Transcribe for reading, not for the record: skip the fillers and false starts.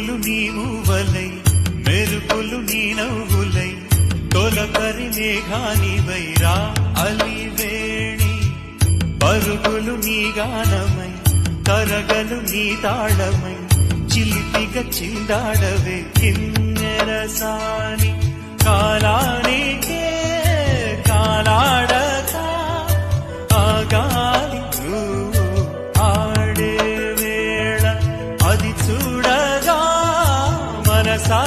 పువ్వులు నీ మూవలై మెరుపులు నీ నవ్వులై తొలకరి మేఘానివై రా అలివేణి పరుగులు నీ గానమై కరగలు నీ తాళమై చిలిపిగా చిందాడవే కిన్నెరసాని కాలానికే కాలాడక ఆగాలి నువ్వు ఆడే వేళ అది చూడగా మనసా